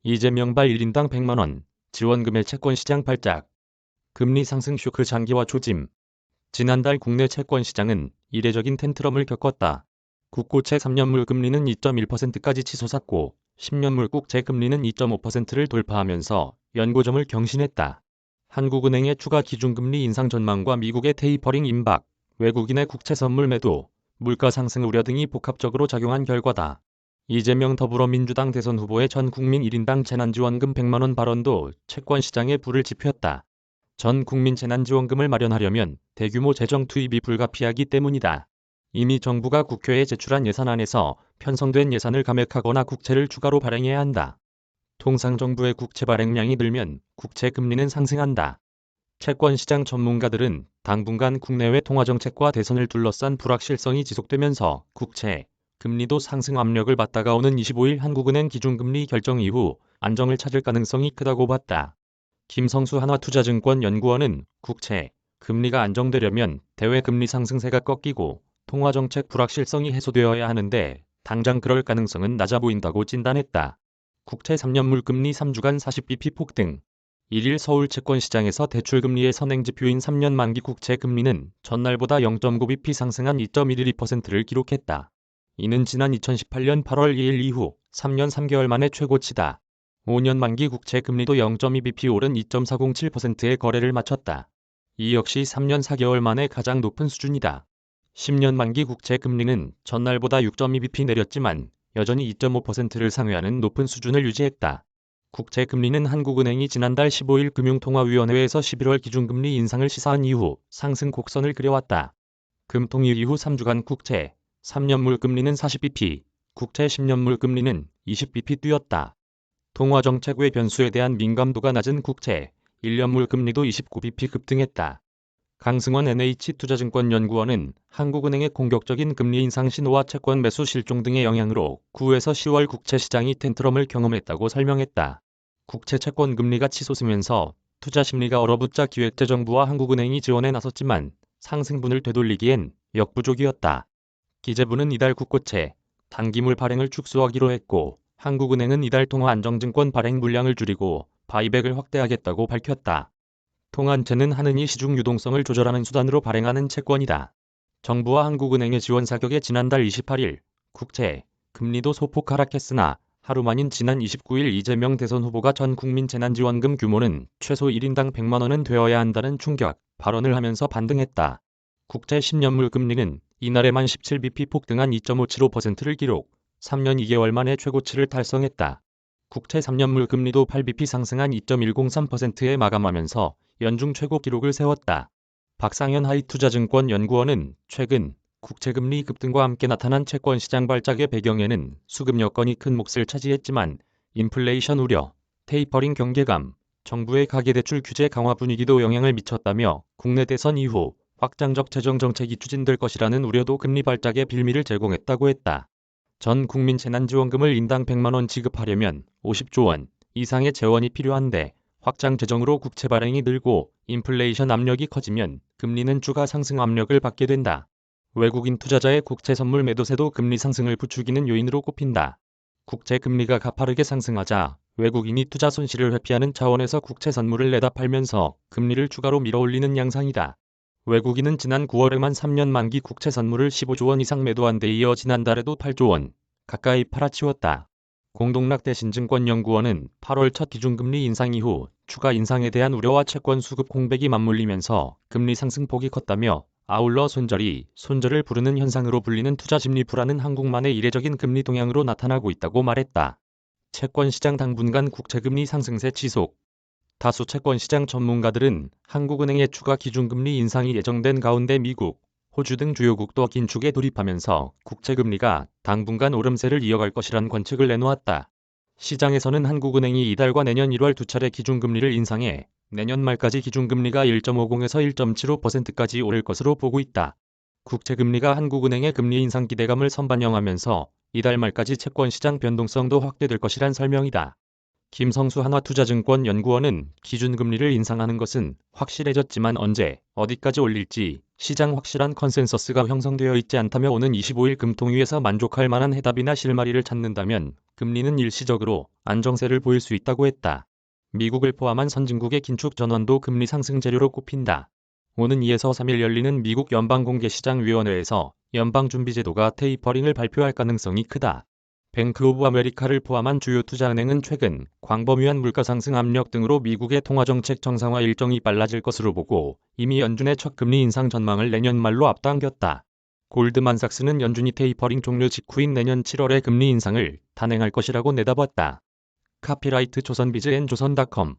이재명 발 1인당 100만원, 지원금의 채권시장 발작. 금리 상승 쇼크 장기화 조짐. 지난달 국내 채권시장은 이례적인 텐트럼을 겪었다. 국고채 3년물 금리는 2.1%까지 치솟았고 10년물 국채 금리는 2.5%를 돌파하면서 연고점을 경신했다. 한국은행의 추가 기준금리 인상 전망과 미국의 테이퍼링 임박, 외국인의 국채 선물 매도, 물가 상승 우려 등이 복합적으로 작용한 결과다. 이재명 더불어민주당 대선 후보의 전 국민 1인당 재난지원금 100만원 발언도 채권시장에 불을 지폈다. 전 국민 재난지원금을 마련하려면 대규모 재정 투입이 불가피하기 때문이다. 이미 정부가 국회에 제출한 예산안에서 편성된 예산을 감액하거나 국채를 추가로 발행해야 한다. 통상 정부의 국채 발행량이 늘면 국채 금리는 상승한다. 채권시장 전문가들은 당분간 국내외 통화정책과 대선을 둘러싼 불확실성이 지속되면서 국채, 금리도 상승 압력을 받다가 오는 25일 한국은행 기준금리 결정 이후 안정을 찾을 가능성이 크다고 봤다. 김성수 한화투자증권 연구원은 국채, 금리가 안정되려면 대외 금리 상승세가 꺾이고 통화정책 불확실성이 해소되어야 하는데 당장 그럴 가능성은 낮아 보인다고 진단했다. 국채 3년물 금리 3주간 40bp 폭등. 1일 서울 채권시장에서 대출금리의 선행지표인 3년 만기 국채 금리는 전날보다 0.9bp 상승한 2.12%를 기록했다. 이는 지난 2018년 8월 2일 이후 3년 3개월 만의 최고치다. 5년 만기 국채 금리도 0.2bp 오른 2.407%의 거래를 마쳤다. 이 역시 3년 4개월 만에 가장 높은 수준이다. 10년 만기 국채 금리는 전날보다 6.2bp 내렸지만 여전히 2.5%를 상회하는 높은 수준을 유지했다. 국채 금리는 한국은행이 지난달 15일 금융통화위원회에서 11월 기준금리 인상을 시사한 이후 상승 곡선을 그려왔다. 금통일 이후 3주간 국채, 3년물 금리는 40bp, 국채 10년물 금리는 20bp 뛰었다. 통화정책 외 변수에 대한 민감도가 낮은 국채, 1년물 금리도 29bp 급등했다. 강승원 NH투자증권 연구원은 한국은행의 공격적인 금리 인상 신호와 채권 매수 실종 등의 영향으로 9에서 10월 국채 시장이 텐트럼을 경험했다고 설명했다. 국채 채권 금리가 치솟으면서 투자 심리가 얼어붙자 기획재정부와 한국은행이 지원에 나섰지만 상승분을 되돌리기엔 역부족이었다. 기재부는 이달 국고채, 단기물 발행을 축소하기로 했고 한국은행은 이달 통화안정증권 발행 물량을 줄이고 바이백을 확대하겠다고 밝혔다. 통한채는 하느니 시중 유동성을 조절하는 수단으로 발행하는 채권이다. 정부와 한국은행의 지원 사격에 지난달 28일 국채, 금리도 소폭 하락했으나 하루 만인 지난 29일 이재명 대선 후보가 전 국민 재난지원금 규모는 최소 1인당 100만원은 되어야 한다는 충격 발언을 하면서 반등했다. 국채 10년물 금리는 이날에만 17bp 폭등한 2.575%를 기록, 3년 2개월 만에 최고치를 달성했다. 국채 3년물 금리도 8bp 상승한 2.103%에 마감하면서 연중 최고 기록을 세웠다. 박상현 하이투자증권 연구원은 최근 국채금리 급등과 함께 나타난 채권시장 발작의 배경에는 수급 여건이 큰 몫을 차지했지만 인플레이션 우려, 테이퍼링 경계감, 정부의 가계대출 규제 강화 분위기도 영향을 미쳤다며 국내 대선 이후 확장적 재정정책이 추진될 것이라는 우려도 금리 발작의 빌미를 제공했다고 했다. 전 국민 재난지원금을 인당 100만원 지급하려면 50조 원 이상의 재원이 필요한데 확장 재정으로 국채 발행이 늘고 인플레이션 압력이 커지면 금리는 추가 상승 압력을 받게 된다. 외국인 투자자의 국채 선물 매도세도 금리 상승을 부추기는 요인으로 꼽힌다. 국채 금리가 가파르게 상승하자 외국인이 투자 손실을 회피하는 차원에서 국채 선물을 내다 팔면서 금리를 추가로 밀어올리는 양상이다. 외국인은 지난 9월에만 3년 만기 국채 선물을 15조 원 이상 매도한 데 이어 지난달에도 8조 원 가까이 팔아치웠다. 공동락대신증권연구원은 8월 첫 기준금리 인상 이후 추가 인상에 대한 우려와 채권 수급 공백이 맞물리면서 금리 상승폭이 컸다며 아울러 손절을 부르는 현상으로 불리는 투자심리 불안은 한국만의 이례적인 금리 동향으로 나타나고 있다고 말했다. 채권시장 당분간 국채금리 상승세 지속. 다수 채권시장 전문가들은 한국은행의 추가 기준금리 인상이 예정된 가운데 미국, 호주 등 주요국도 긴축에 돌입하면서 국채금리가 당분간 오름세를 이어갈 것이란 관측을 내놓았다. 시장에서는 한국은행이 이달과 내년 1월 두 차례 기준금리를 인상해 내년 말까지 기준금리가 1.50에서 1.75%까지 오를 것으로 보고 있다. 국채금리가 한국은행의 금리 인상 기대감을 선반영하면서 이달 말까지 채권시장 변동성도 확대될 것이란 설명이다. 김성수 한화투자증권 연구원은 기준금리를 인상하는 것은 확실해졌지만 언제, 어디까지 올릴지 시장 확실한 컨센서스가 형성되어 있지 않다며 오는 25일 금통위에서 만족할 만한 해답이나 실마리를 찾는다면 금리는 일시적으로 안정세를 보일 수 있다고 했다. 미국을 포함한 선진국의 긴축 전환도 금리 상승 재료로 꼽힌다. 오는 2에서 3일 열리는 미국 연방공개시장위원회에서 연방준비제도가 테이퍼링을 발표할 가능성이 크다. 뱅크 오브 아메리카를 포함한 주요 투자은행은 최근 광범위한 물가상승 압력 등으로 미국의 통화정책 정상화 일정이 빨라질 것으로 보고 이미 연준의 첫 금리 인상 전망을 내년 말로 앞당겼다. 골드만삭스는 연준이 테이퍼링 종료 직후인 내년 7월에 금리 인상을 단행할 것이라고 내다봤다. 카피라이트 조선비즈앤조선닷컴